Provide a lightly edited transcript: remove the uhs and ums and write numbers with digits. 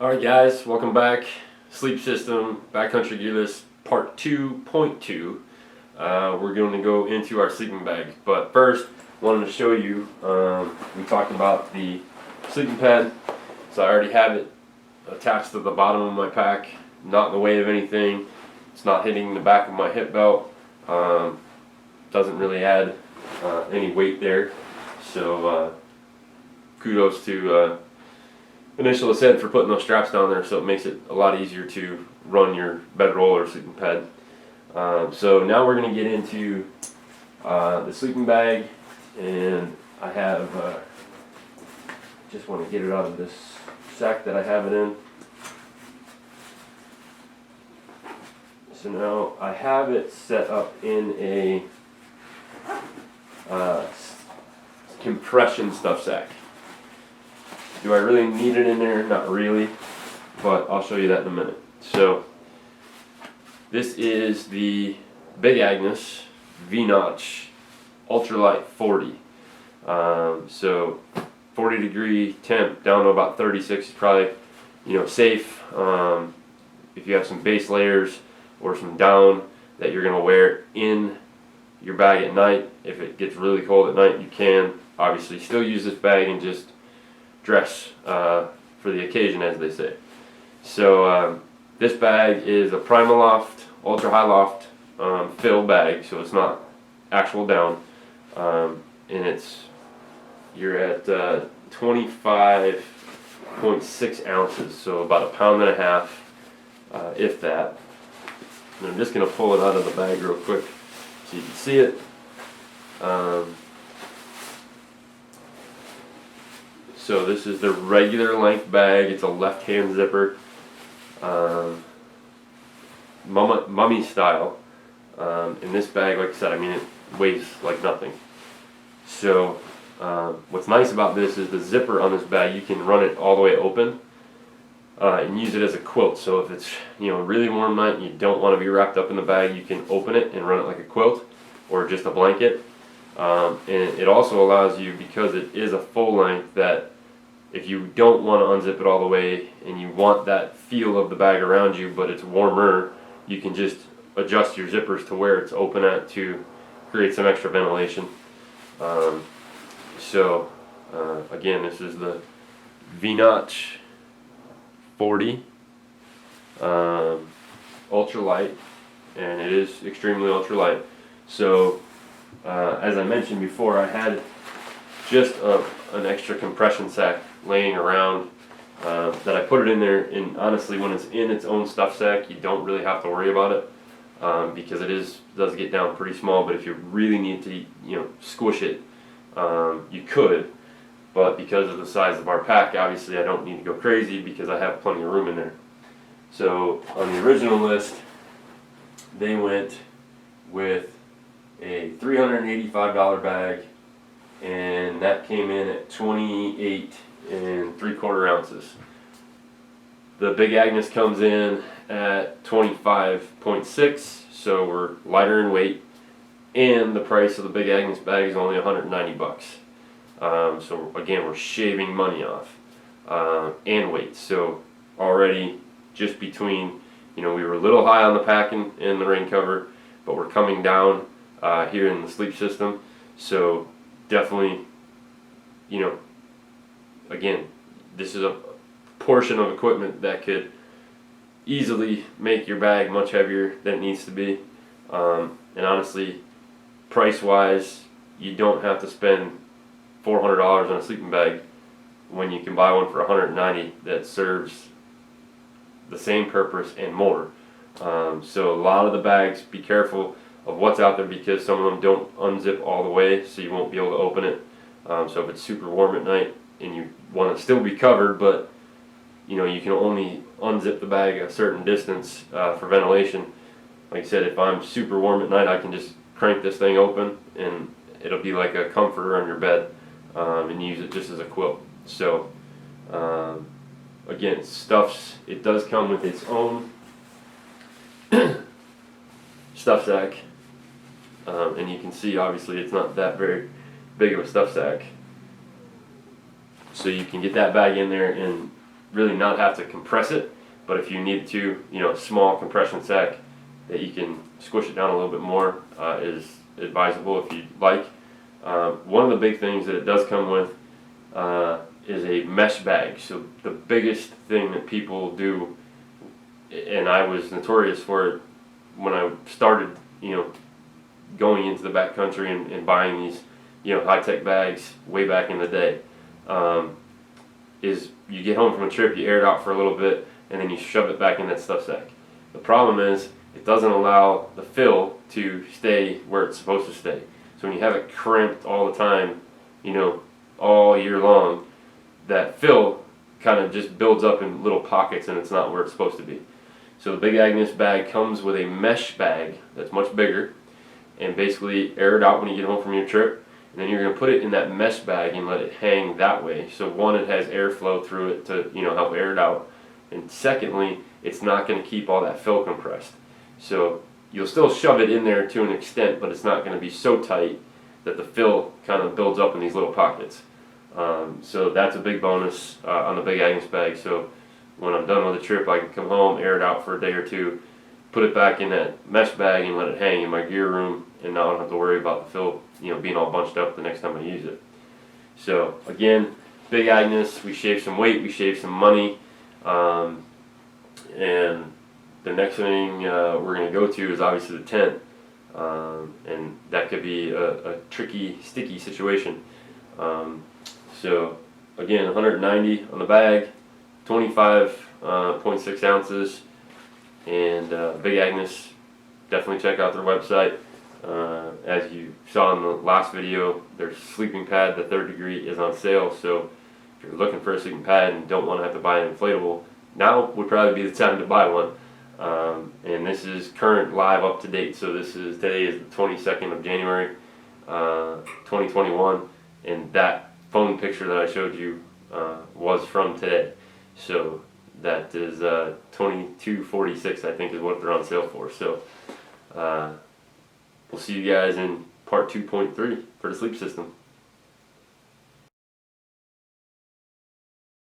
Alright guys, welcome back. Sleep System, Backcountry Gear List Part 2.2. We're going to go into our sleeping bag. But first, wanted to show you, we talked about the sleeping pad. So I already have it attached to the bottom of my pack, not in the way of anything. It's not hitting the back of my hip belt. Doesn't really add any weight there. So kudos to Initial Ascent for putting those straps down there, so it makes it a lot easier to run your bedroll or sleeping pad. So now we're going to get into the sleeping bag, and I have just want to get it out of this sack that I have it in. So now I have it set up in a compression stuff sack. Do I really need it in there? Not really, but I'll show you that in a minute. So this is the Big Agnes V-Notch Ultralight 40. So 40 degree temp down to about 36 is probably, safe. If you have some base layers or some down that you're going to wear in your bag at night, if it gets really cold at night, you can obviously still use this bag and just dress for the occasion, as they say. So this bag is a Primaloft ultra high loft fill bag, so it's not actual down, and you're at 25.6 ounces, so about a pound and a half, if that. And I'm just going to pull it out of the bag real quick so you can see it. So this is the regular length bag. It's a left-hand zipper, mummy style. In this bag, like I said, it weighs like nothing. So what's nice about this is the zipper on this bag, you can run it all the way open and use it as a quilt. So if it's really warm night and you don't want to be wrapped up in the bag, you can open it and run it like a quilt or just a blanket. And it also allows you, because it is a full length, that if you don't want to unzip it all the way and you want that feel of the bag around you but it's warmer, you can just adjust your zippers to where it's open at to create some extra ventilation. Again, this is the V-Notch 40 ultralight, and it is extremely ultralight. So as I mentioned before, I had just an extra compression sack laying around that I put it in there, and honestly, when it's in its own stuff sack, you don't really have to worry about it because it does get down pretty small. But if you really need to squish it, you could, but because of the size of our pack, obviously I don't need to go crazy because I have plenty of room in there. So on the original list, they went with a $385 bag, and that came in at 28 3/4 ounces. The Big Agnes comes in at 25.6, so we're lighter in weight, and the price of the Big Agnes bag is only 190 bucks. So again, we're shaving money off and weight. So already just between, we were a little high on the packing and the rain cover, but we're coming down here in the sleep system. So definitely, again, this is a portion of equipment that could easily make your bag much heavier than it needs to be. And honestly, price-wise, you don't have to spend $400 on a sleeping bag when you can buy one for $190 that serves the same purpose and more. So a lot of the bags, be careful of what's out there because some of them don't unzip all the way, so you won't be able to open it. So if it's super warm at night and you want to still be covered, but you can only unzip the bag a certain distance for ventilation. Like I said, if I'm super warm at night, I can just crank this thing open and it'll be like a comforter on your bed, and use it just as a quilt. So again, it does come with its own stuff sack, and you can see obviously it's not that very big of a stuff sack. So you can get that bag in there, and really not have to compress it, but if you need to, a small compression sack that you can squish it down a little bit more is advisable if you'd like. One of the big things that it does come with is a mesh bag. So the biggest thing that people do, and I was notorious for it when I started, going into the backcountry and buying these, high-tech bags way back in the day, is you get home from a trip, you air it out for a little bit, and then you shove it back in that stuff sack. The problem is it doesn't allow the fill to stay where it's supposed to stay. So when you have it cramped all the time, all year long, that fill kind of just builds up in little pockets and it's not where it's supposed to be. So the Big Agnes bag comes with a mesh bag that's much bigger, and basically air it out when you get home from your trip, and then you're going to put it in that mesh bag and let it hang that way. So one, it has airflow through it to help air it out, and secondly, it's not going to keep all that fill compressed. So you'll still shove it in there to an extent, but it's not going to be so tight that the fill kind of builds up in these little pockets. So that's a big bonus on the Big Agnes bag. So when I'm done with the trip, I can come home, air it out for a day or two, put it back in that mesh bag and let it hang in my gear room, and now I don't have to worry about the fill being all bunched up the next time I use it. So again, Big Agnes, we shave some weight, we shave some money, and the next thing we're going to go to is obviously the tent, and that could be a tricky, sticky situation. So again, 190 on the bag, 25.6 ounces, and Big Agnes, definitely check out their website. As you saw in the last video, their sleeping pad, the 3rd degree, is on sale. So if you're looking for a sleeping pad and don't want to have to buy an inflatable, now would probably be the time to buy one. And this is current, live, up to date. So today is the 22nd of January, 2021, and that phone picture that I showed you was from today. So that is $22.46, I think, is what they're on sale for. So we'll see you guys in part 2.3 for the sleep system.